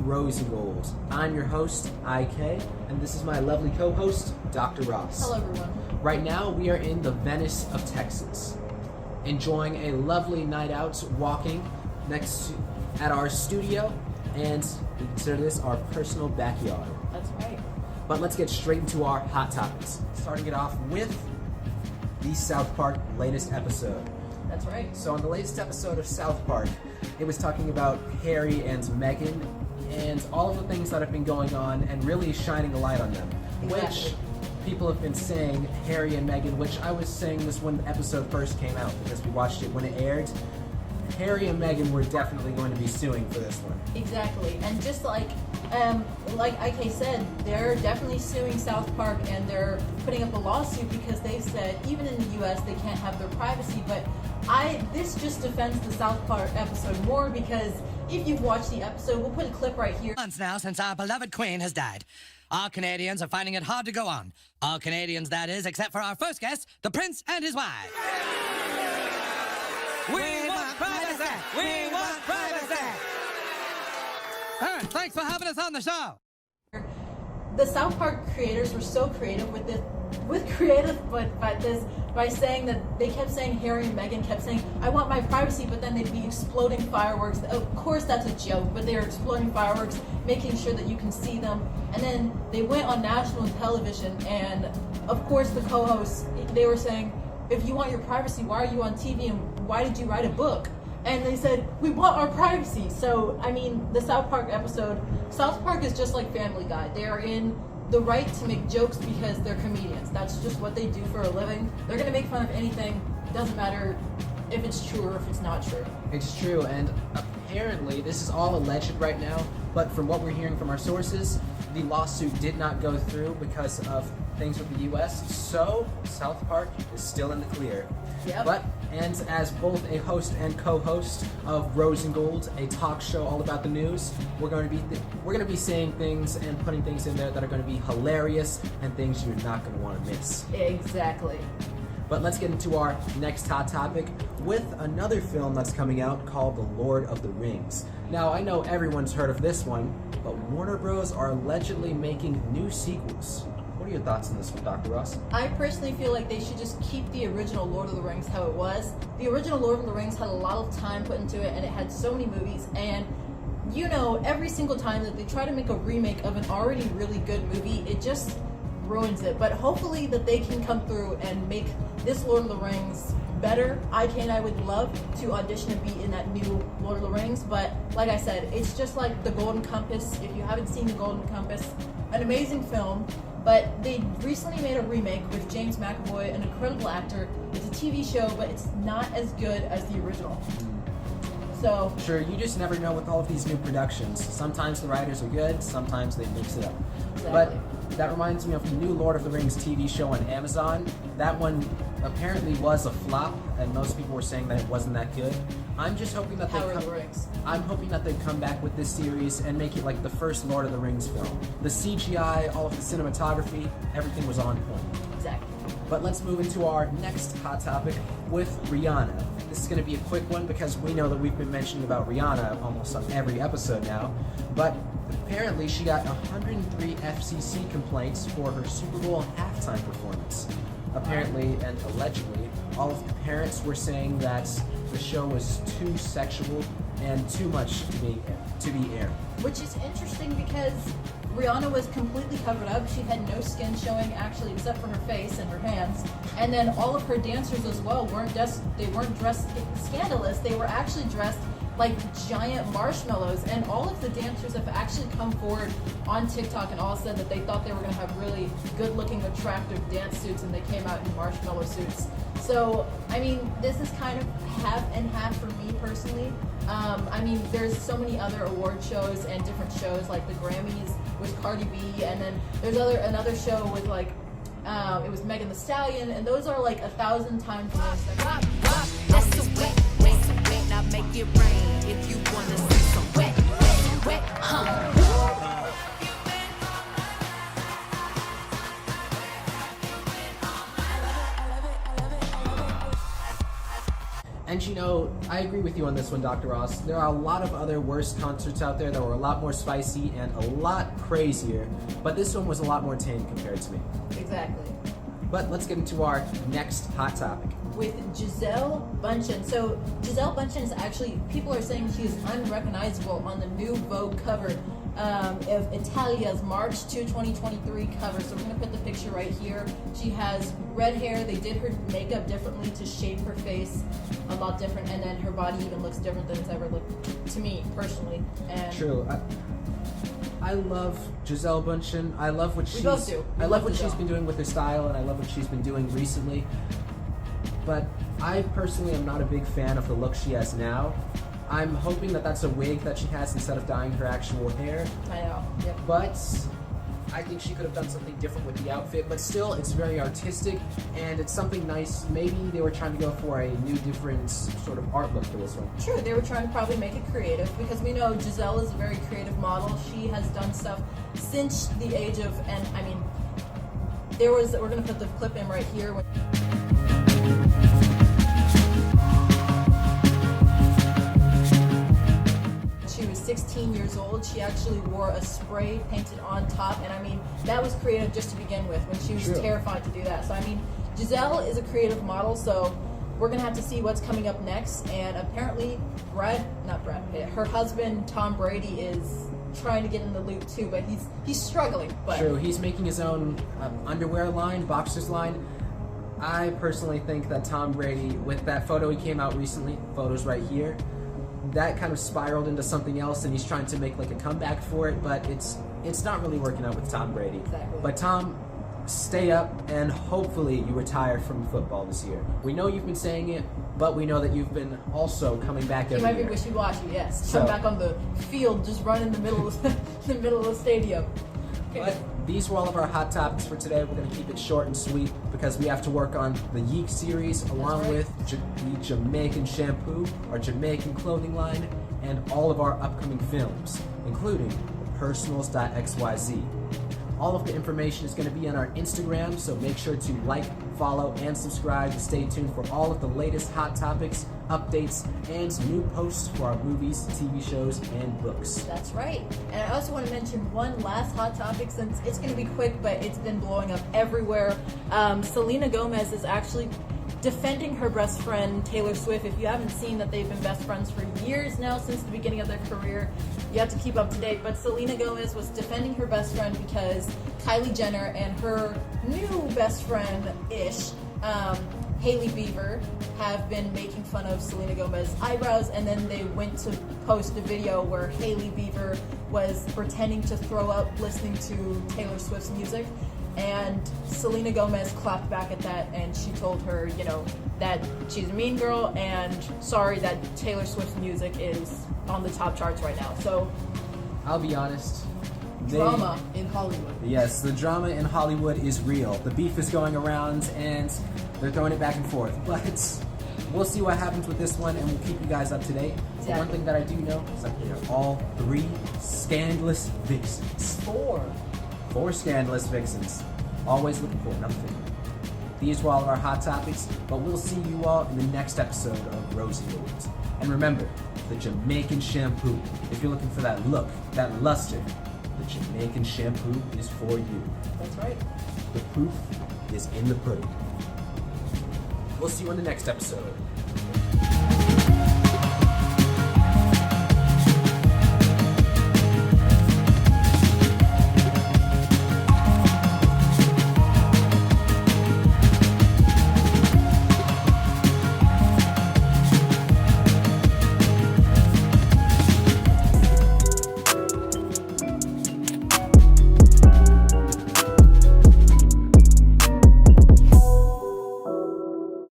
Rose and Gold. I'm your host, IK, and this is my lovely co-host, Dr. Ross. Hello, everyone. Right now, we are in the Venice of Texas, enjoying a lovely night out, walking at our studio, and we consider this our personal backyard. That's right. But let's get straight into our hot topics, starting it off with the South Park latest episode. That's right. So on the latest episode of South Park, it was talking about Harry and Meghan and all of the things that have been going on and really shining a light on them. Exactly. Which people have been saying Harry and Meghan, which I was saying this when the episode first came out because we watched it when it aired. Harry and Meghan were definitely going to be suing for this one. Exactly. And just like IK said, they're definitely suing South Park and they're putting up a lawsuit because they said even in the US they can't have their privacy. But this just defends the South Park episode more because if you've watched the episode, we'll put a clip right here. Months now since our beloved Queen has died. Our Canadians are finding it hard to go on. All Canadians, that is, except for our first guest, the Prince and his wife. We want privacy! We want privacy! Thanks for having us on the show. The South Park creators were so creative by saying that they kept saying Harry and Meghan kept saying, I want my privacy, but then they'd be exploding fireworks. Of course that's a joke, but they were exploding fireworks, making sure that you can see them. And then they went on national television, and of course the co-hosts, they were saying, if you want your privacy, why are you on TV and why did you write a book? And they said, we want our privacy. So, I mean, the South Park episode, South Park is just like Family Guy. They are in the right to make jokes because they're comedians. That's just what they do for a living. They're going to make fun of anything. It doesn't matter if it's true or if it's not true. It's true, and apparently, this is all alleged right now, but from what we're hearing from our sources, the lawsuit did not go through because of things with the US, so South Park is still in the clear. Yep. And as both a host and co-host of Rose and Gold, a talk show all about the news, we're going to be saying things and putting things in there that are going to be hilarious and things you're not going to want to miss. Exactly. But let's get into our next hot topic with another film that's coming out called The Lord of the Rings. Now, I know everyone's heard of this one, but Warner Bros. Are allegedly making new sequels. What are your thoughts on this one, Dr. Ross? I personally feel like they should just keep the original Lord of the Rings how it was. The original Lord of the Rings had a lot of time put into it, and it had so many movies, and you know, every single time that they try to make a remake of an already really good movie, it just ruins it. But hopefully that they can come through and make this Lord of the Rings better. IK and I would love to audition and be in that new Lord of the Rings, but like I said, it's just like The Golden Compass. If you haven't seen The Golden Compass, an amazing film, but they recently made a remake with James McAvoy, an incredible actor. It's a TV show, but it's not as good as the original. So sure, you just never know with all of these new productions. Sometimes the writers are good, sometimes they mix it up. Exactly. But that reminds me of the new Lord of the Rings TV show on Amazon. That one apparently was a flop, and most people were saying that it wasn't that good. I'm just hoping that I'm hoping that they come back with this series and make it like the first Lord of the Rings film. The CGI, all of the cinematography, everything was on point. exactly. But let's move into our next hot topic with Rihanna. This is going to be a quick one because we know that we've been mentioning about Rihanna almost on every episode now. But apparently she got 103 FCC complaints for her Super Bowl halftime performance. Apparently and allegedly, all of the parents were saying that the show was too sexual and too much to be aired. Which is interesting because Rihanna was completely covered up. She had no skin showing actually except for her face and her hands. And then all of her dancers as well weren't dressed scandalous. They were actually dressed like giant marshmallows, and all of the dancers have actually come forward on TikTok and all said that they thought they were going to have really good looking attractive dance suits, and they came out in marshmallow suits. So I mean, this is kind of half and half for me personally. I mean, there's so many other award shows and different shows like the Grammys with Cardi B, and then there's another show with like it was Megan Thee Stallion, and those are like 1,000 times more. Now make it rain if you wanna see some wet, And you know, I agree with you on this one, Dr. Ross. There are a lot of other worse concerts out there that were a lot more spicy and a lot crazier, but this one was a lot more tame compared to me. Exactly. But let's get into our next hot topic. With Giselle Bundchen. So Giselle Bundchen is actually, people are saying she is unrecognizable on the new Vogue cover of Italia's March 2, 2023 cover. So we're going to put the picture right here. She has red hair. They did her makeup differently to shape her face a lot different, and then her body even looks different than it's ever looked to me personally. And True. I love Giselle Bundchen. I love what she's. both do. We I love what Giselle. she's been doing with her style, and I love what she's been doing recently. But I personally am not a big fan of the look she has now. I'm hoping that that's a wig that she has instead of dyeing her actual hair. I know. Yep. But I think she could have done something different with the outfit. But still, it's very artistic, and it's something nice. Maybe they were trying to go for a new, different sort of art look for this one. True, they were trying to probably make it creative because we know Giselle is a very creative model. She has done stuff since the age of, and I mean, we're going to put the clip in right here. She was 16 years old. She actually wore a spray painted on top, and I mean, that was creative just to begin with when she was True. terrified to do that. So I mean, Giselle is a creative model, so we're gonna have to see what's coming up next. And apparently, not Brad Pitt, her husband Tom Brady is trying to get in the loop too, but he's struggling. But True, he's making his own underwear line, boxers line. I personally think that Tom Brady, with that photo he came out recently, photos right here, that kind of spiraled into something else, and he's trying to make like a comeback for it, but it's not really working out with Tom Brady. Exactly. But Tom, stay up, and hopefully you retire from football this year. We know you've been saying it, but we know that you've been also coming back he every might be year. wishy-washy. Yes, So- come back on the field, just run in the middle of the middle of the stadium. Okay. But these were all of our hot topics for today. We're going to keep it short and sweet because we have to work on the Yeek series along right. with the Jamaican shampoo, our Jamaican clothing line, and all of our upcoming films, including personals.xyz. All of the information is going to be on our Instagram, so make sure to like, follow, and subscribe to stay tuned for all of the latest hot topics, updates, and new posts for our movies, TV shows, and books. That's right. And I also want to mention one last hot topic since it's going to be quick, but it's been blowing up everywhere. Selena Gomez is actually defending her best friend Taylor Swift. If you haven't seen that they've been best friends for years now, since the beginning of their career, you have to keep up to date. But Selena Gomez was defending her best friend because Kylie Jenner and her new best friend-ish, Hailey Bieber, have been making fun of Selena Gomez's eyebrows, and then they went to post a video where Hailey Bieber was pretending to throw up listening to Taylor Swift's music. And Selena Gomez clapped back at that, and she told her, that she's a mean girl, and sorry that Taylor Swift's music is on the top charts right now. So, I'll be honest. drama in Hollywood. Yes, the drama in Hollywood is real. The beef is going around, and they're throwing it back and forth. But we'll see what happens with this one, and we'll keep you guys up to date. But one thing that I do know is that they are all 3 scandalous vixens. 4 scandalous vixens. Always looking for another thing. These were all of our hot topics, but we'll see you all in the next episode of Rosy Awards. And remember, the Jamaican shampoo. If you're looking for that look, that luster, the Jamaican shampoo is for you. That's right. The proof is in the pudding. We'll see you in the next episode.